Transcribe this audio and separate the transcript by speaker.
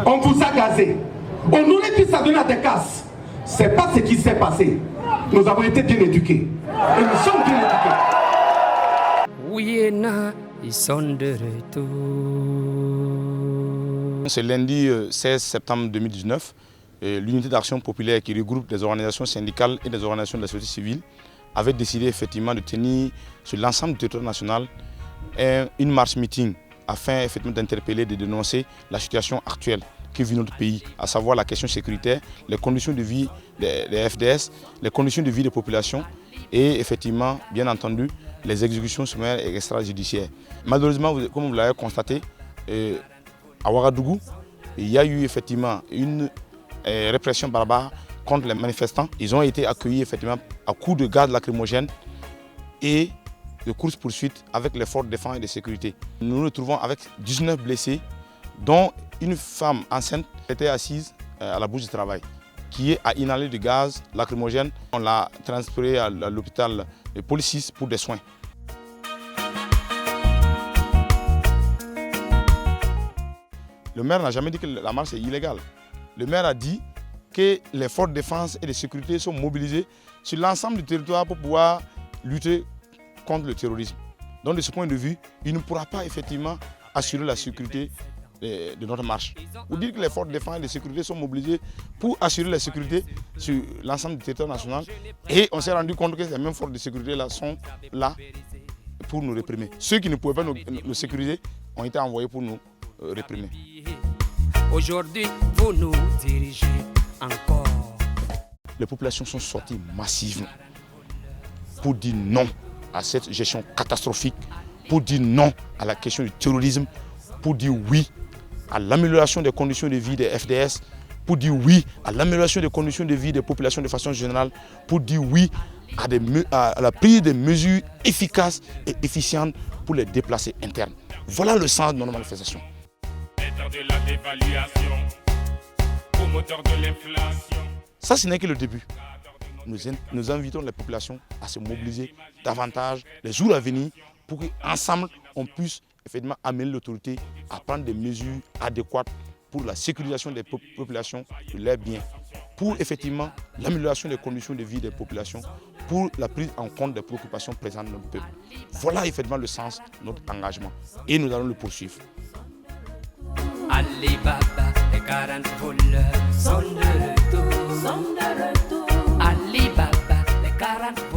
Speaker 1: On vous a gazé. On aurait pu s'adonner à des casses. C'est pas ce qui s'est passé. Nous avons été bien éduqués. Et nous sommes bien éduqués.
Speaker 2: Oui, ils sont de retour.
Speaker 3: Ce lundi 16 septembre 2019, l'unité d'action populaire qui regroupe des organisations syndicales et des organisations de la société civile avait décidé effectivement de tenir sur l'ensemble du territoire national une marche meeting afin effectivement d'interpeller, de dénoncer la situation actuelle que vit notre pays, à savoir la question sécuritaire, les conditions de vie des FDS, les conditions de vie des populations et effectivement, bien entendu, les exécutions sommaires et extrajudiciaires. Malheureusement, comme vous l'avez constaté, à Ouagadougou, il y a eu effectivement une répression barbare contre les manifestants. Ils ont été accueillis effectivement à coups de gaz lacrymogène et de course-poursuite avec les forces de défense et de sécurité. Nous nous retrouvons avec 19 blessés, dont une femme enceinte était assise à la bouche du travail, qui a inhalé du gaz lacrymogène. On l'a transférée à l'hôpital de Policis pour des soins. Le maire n'a jamais dit que la marche est illégale. Le maire a dit que les forces de défense et de sécurité sont mobilisées sur l'ensemble du territoire pour pouvoir lutter contre le terrorisme. Donc de ce point de vue, il ne pourra pas effectivement assurer la sécurité de notre marche. Vous dire que les forces de défense et de sécurité sont mobilisées pour assurer la sécurité sur l'ensemble du territoire national et on s'est rendu compte que ces mêmes forces de sécurité là sont là pour nous réprimer. Ceux qui ne pouvaient pas nous sécuriser ont été envoyés pour nous réprimer.
Speaker 2: Aujourd'hui, vous nous dirigez encore.
Speaker 3: Les populations sont sorties massivement pour dire non à cette gestion catastrophique, pour dire non à la question du terrorisme, pour dire oui à l'amélioration des conditions de vie des FDS, pour dire oui à l'amélioration des conditions de vie des populations de façon générale, pour dire oui à la prise de mesures efficaces et efficientes pour les déplacés internes. Voilà le sens de nos manifestations. Ça, ce n'est que le début. Nous invitons les populations à se mobiliser davantage les jours à venir pour qu'ensemble, on puisse effectivement amener l'autorité à prendre des mesures adéquates pour la sécurisation des populations, de leurs biens, pour effectivement l'amélioration des conditions de vie des populations, pour la prise en compte des préoccupations présentes de notre peuple. Voilà effectivement le sens de notre engagement et nous allons le poursuivre.
Speaker 2: Alibaba, les 40 voleurs sont de retour. Alibaba, les 40 voleurs.